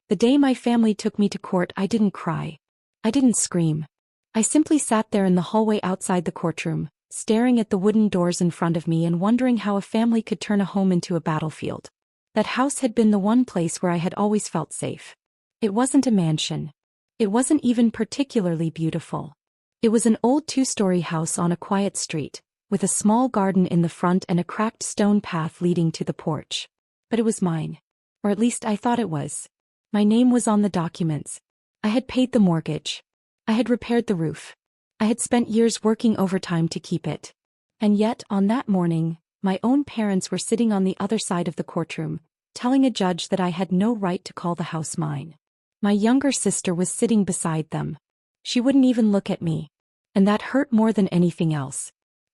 The day my family took me to court, I didn't cry. I didn't scream. I simply sat there in the hallway outside the courtroom, staring at the wooden doors in front of me and wondering how a family could turn a home into a battlefield. That house had been the one place where I had always felt safe. It wasn't a mansion. It wasn't even particularly beautiful. It was an old two-story house on a quiet street, with a small garden in the front and a cracked stone path leading to the porch. But it was mine. Or at least I thought it was. My name was on the documents. I had paid the mortgage. I had repaired the roof. I had spent years working overtime to keep it. And yet, on that morning, my own parents were sitting on the other side of the courtroom, telling a judge that I had no right to call the house mine. My younger sister was sitting beside them. She wouldn't even look at me. And that hurt more than anything else.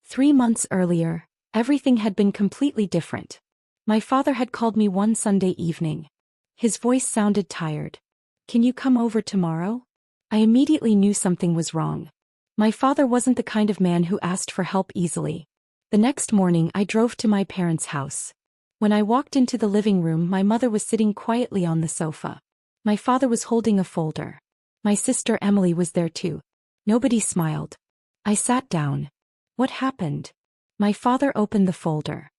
3 months earlier, everything had been completely different. My father had called me one Sunday evening. His voice sounded tired. "Can you come over tomorrow?" I immediately knew something was wrong. My father wasn't the kind of man who asked for help easily. The next morning I drove to my parents' house. When I walked into the living room, my mother was sitting quietly on the sofa. My father was holding a folder. My sister Emily was there too. Nobody smiled. I sat down. "What happened?" My father opened the folder.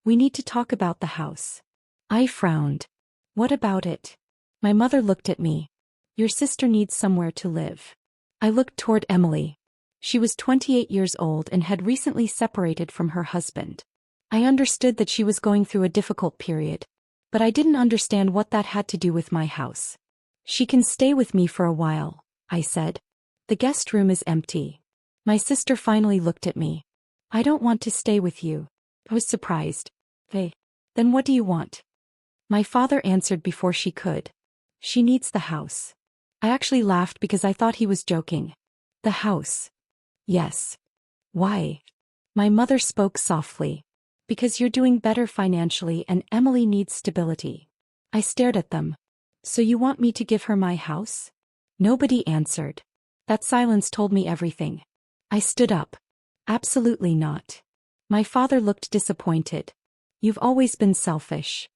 "We need to talk about the house." I frowned. "What about it?" My mother looked at me. "Your sister needs somewhere to live." I looked toward Emily. She was 28 years old and had recently separated from her husband. I understood that she was going through a difficult period, but I didn't understand what that had to do with my house. "She can stay with me for a while," I said. "The guest room is empty." My sister finally looked at me. "I don't want to stay with you." I was surprised. "Hey, then what do you want?" My father answered before she could. "She needs the house." I actually laughed because I thought he was joking. "The house?" "Yes." "Why?" My mother spoke softly. "Because you're doing better financially and Emily needs stability." I stared at them. "So you want me to give her my house?" Nobody answered. That silence told me everything. I stood up. "Absolutely not." My father looked disappointed. "You've always been selfish."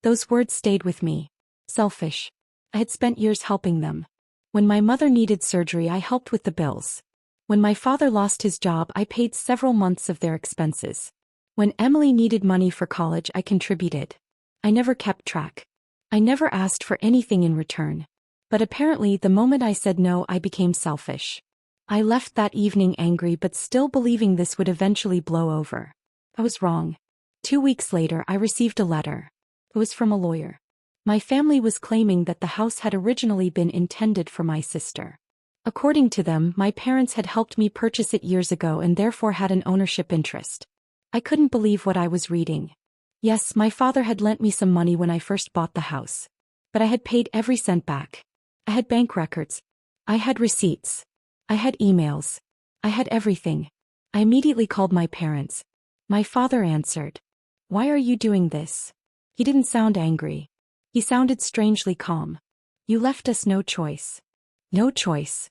Those words stayed with me. Selfish. I had spent years helping them. When my mother needed surgery, I helped with the bills. When my father lost his job, I paid several months of their expenses. When Emily needed money for college, I contributed. I never kept track. I never asked for anything in return. But apparently, the moment I said no, I became selfish. I left that evening angry but still believing this would eventually blow over. I was wrong. 2 weeks later, I received a letter. It was from a lawyer. My family was claiming that the house had originally been intended for my sister. According to them, my parents had helped me purchase it years ago and therefore had an ownership interest. I couldn't believe what I was reading. Yes, my father had lent me some money when I first bought the house. But I had paid every cent back. I had bank records. I had receipts. I had emails. I had everything. I immediately called my parents. My father answered. "Why are you doing this?" He didn't sound angry. He sounded strangely calm. "You left us no choice." "No choice."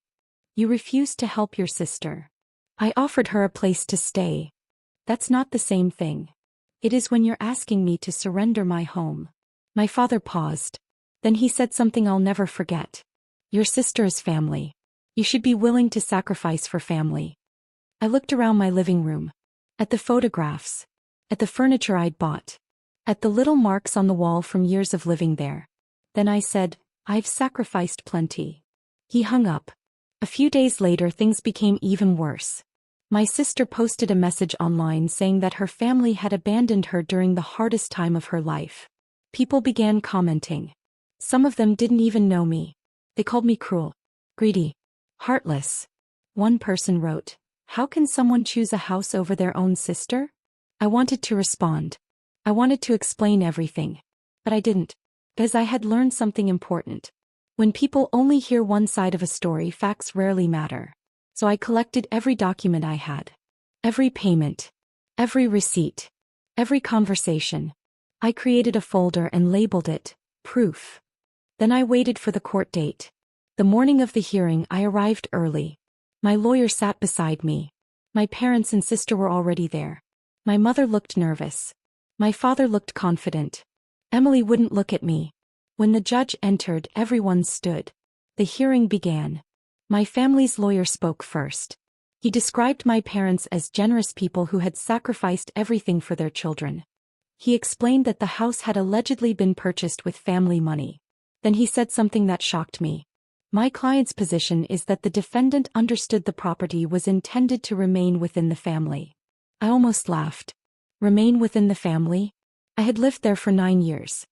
"You refused to help your sister." "I offered her a place to stay." "That's not the same thing." "It is when you're asking me to surrender my home." My father paused. Then he said something I'll never forget. "Your sister is family. You should be willing to sacrifice for family." I looked around my living room. At the photographs. At the furniture I'd bought. At the little marks on the wall from years of living there. Then I said, "I've sacrificed plenty." He hung up. A few days later, things became even worse. My sister posted a message online saying that her family had abandoned her during the hardest time of her life. People began commenting. Some of them didn't even know me. They called me cruel, greedy, heartless. One person wrote, "How can someone choose a house over their own sister?" I wanted to respond. I wanted to explain everything. But I didn't. Because I had learned something important. When people only hear one side of a story, facts rarely matter. So I collected every document I had. Every payment. Every receipt. Every conversation. I created a folder and labeled it, proof. Then I waited for the court date. The morning of the hearing, I arrived early. My lawyer sat beside me. My parents and sister were already there. My mother looked nervous. My father looked confident. Emily wouldn't look at me. When the judge entered, everyone stood. The hearing began. My family's lawyer spoke first. He described my parents as generous people who had sacrificed everything for their children. He explained that the house had allegedly been purchased with family money. Then he said something that shocked me. My client's position is that the defendant understood the property was intended to remain within the family. I almost laughed. Remain within the family? I had lived there for 9 years.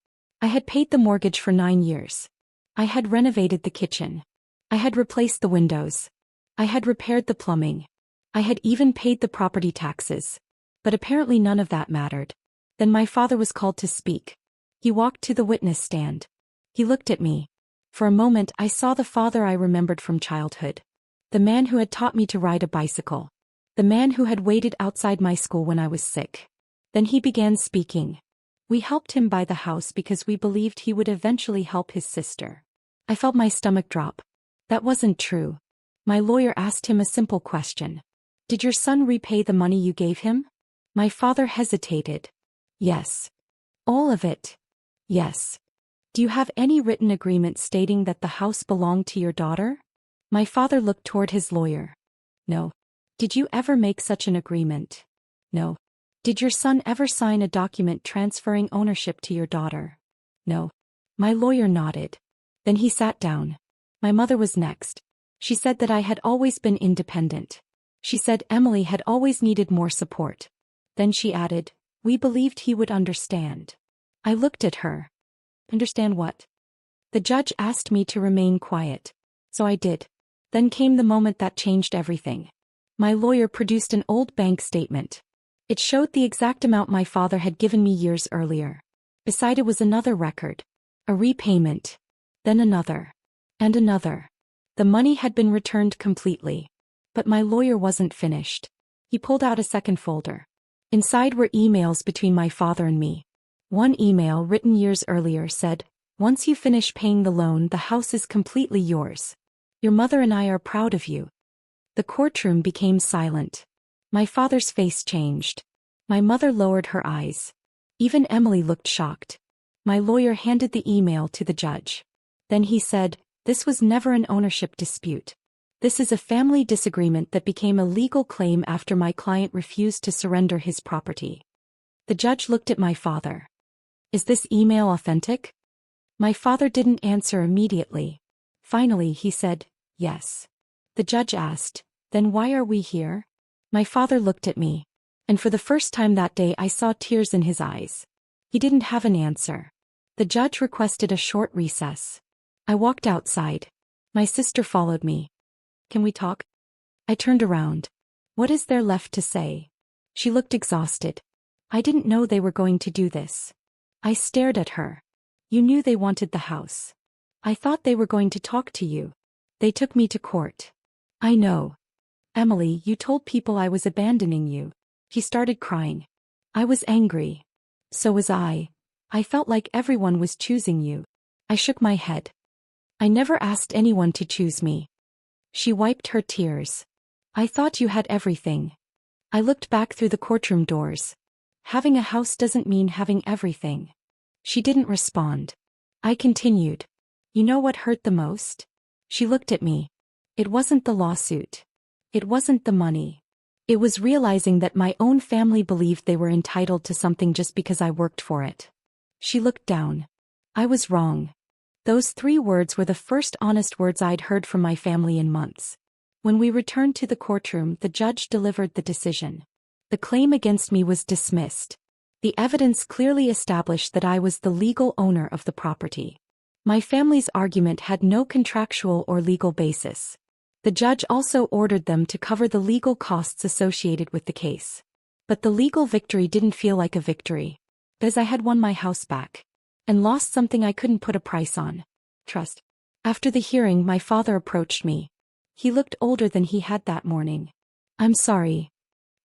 I had paid the mortgage for 9 years. I had renovated the kitchen. I had replaced the windows. I had repaired the plumbing. I had even paid the property taxes. But apparently none of that mattered. Then my father was called to speak. He walked to the witness stand. He looked at me. For a moment I saw the father I remembered from childhood. The man who had taught me to ride a bicycle. The man who had waited outside my school when I was sick. Then he began speaking. We helped him buy the house because we believed he would eventually help his sister. I felt my stomach drop. That wasn't true. My lawyer asked him a simple question. Did your son repay the money you gave him? My father hesitated. Yes. All of it? Yes. Do you have any written agreement stating that the house belonged to your daughter? My father looked toward his lawyer. No. Did you ever make such an agreement? No. Did your son ever sign a document transferring ownership to your daughter? No. My lawyer nodded. Then he sat down. My mother was next. She said that I had always been independent. She said Emily had always needed more support. Then she added, we believed he would understand. I looked at her. Understand what? The judge asked me to remain quiet. So I did. Then came the moment that changed everything. My lawyer produced an old bank statement. It showed the exact amount my father had given me years earlier. Beside it was another record. A repayment. Then another. And another. The money had been returned completely. But my lawyer wasn't finished. He pulled out a second folder. Inside were emails between my father and me. One email written years earlier said, once you finish paying the loan, the house is completely yours. Your mother and I are proud of you. The courtroom became silent. My father's face changed. My mother lowered her eyes. Even Emily looked shocked. My lawyer handed the email to the judge. Then he said, this was never an ownership dispute. This is a family disagreement that became a legal claim after my client refused to surrender his property. The judge looked at my father. Is this email authentic? My father didn't answer immediately. Finally he said, yes. The judge asked, then why are we here? My father looked at me. And for the first time that day I saw tears in his eyes. He didn't have an answer. The judge requested a short recess. I walked outside. My sister followed me. Can we talk? I turned around. What is there left to say? She looked exhausted. I didn't know they were going to do this. I stared at her. You knew they wanted the house. I thought they were going to talk to you. They took me to court. I know. Emily, you told people I was abandoning you. He started crying. I was angry. So was I. I felt like everyone was choosing you. I shook my head. I never asked anyone to choose me. She wiped her tears. I thought you had everything. I looked back through the courtroom doors. Having a house doesn't mean having everything. She didn't respond. I continued. You know what hurt the most? She looked at me. It wasn't the lawsuit. It wasn't the money. It was realizing that my own family believed they were entitled to something just because I worked for it. She looked down. I was wrong. Those 3 words were the first honest words I'd heard from my family in months. When we returned to the courtroom, the judge delivered the decision. The claim against me was dismissed. The evidence clearly established that I was the legal owner of the property. My family's argument had no contractual or legal basis. The judge also ordered them to cover the legal costs associated with the case. But the legal victory didn't feel like a victory. Because I had won my house back. And lost something I couldn't put a price on. Trust. After the hearing, my father approached me. He looked older than he had that morning. I'm sorry.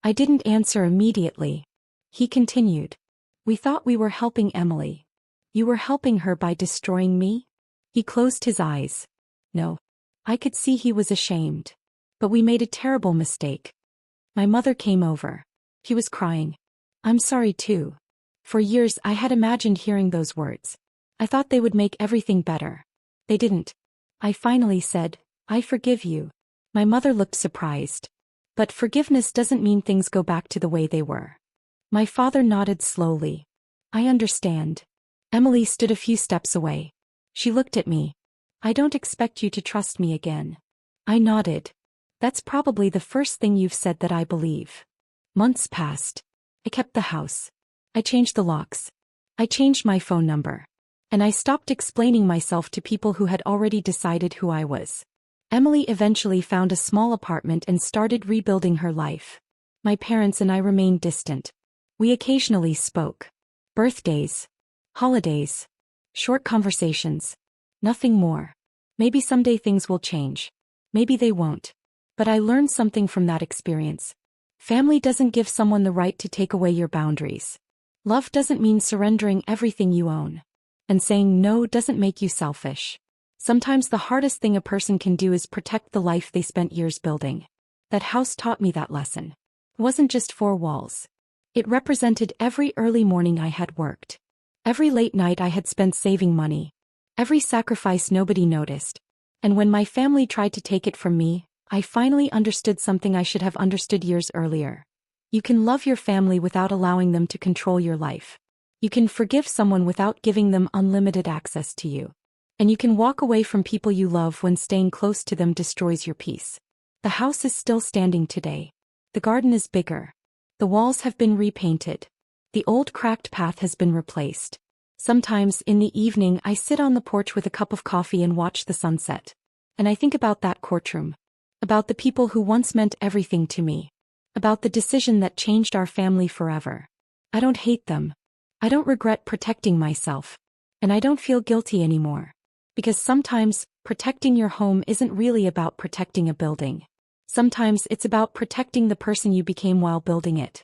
I didn't answer immediately. He continued. We thought we were helping Emily. You were helping her by destroying me? He closed his eyes. No. I could see he was ashamed. But we made a terrible mistake. My mother came over. He was crying. I'm sorry too. For years I had imagined hearing those words. I thought they would make everything better. They didn't. I finally said, I forgive you. My mother looked surprised. But forgiveness doesn't mean things go back to the way they were. My father nodded slowly. I understand. Emily stood a few steps away. She looked at me. I don't expect you to trust me again. I nodded. That's probably the first thing you've said that I believe. Months passed. I kept the house. I changed the locks. I changed my phone number. And I stopped explaining myself to people who had already decided who I was. Emily eventually found a small apartment and started rebuilding her life. My parents and I remained distant. We occasionally spoke. Birthdays. Holidays. Short conversations. Nothing more. Maybe someday things will change. Maybe they won't. But I learned something from that experience. Family doesn't give someone the right to take away your boundaries. Love doesn't mean surrendering everything you own. And saying no doesn't make you selfish. Sometimes the hardest thing a person can do is protect the life they spent years building. That house taught me that lesson. It wasn't just four walls. It represented every early morning I had worked. Every late night I had spent saving money. Every sacrifice nobody noticed. And when my family tried to take it from me, I finally understood something I should have understood years earlier. You can love your family without allowing them to control your life. You can forgive someone without giving them unlimited access to you. And you can walk away from people you love when staying close to them destroys your peace. The house is still standing today. The garden is bigger. The walls have been repainted. The old cracked path has been replaced. Sometimes in the evening I sit on the porch with a cup of coffee and watch the sunset. And I think about that courtroom. About the people who once meant everything to me. About the decision that changed our family forever. I don't hate them. I don't regret protecting myself. And I don't feel guilty anymore. Because sometimes, protecting your home isn't really about protecting a building. Sometimes it's about protecting the person you became while building it.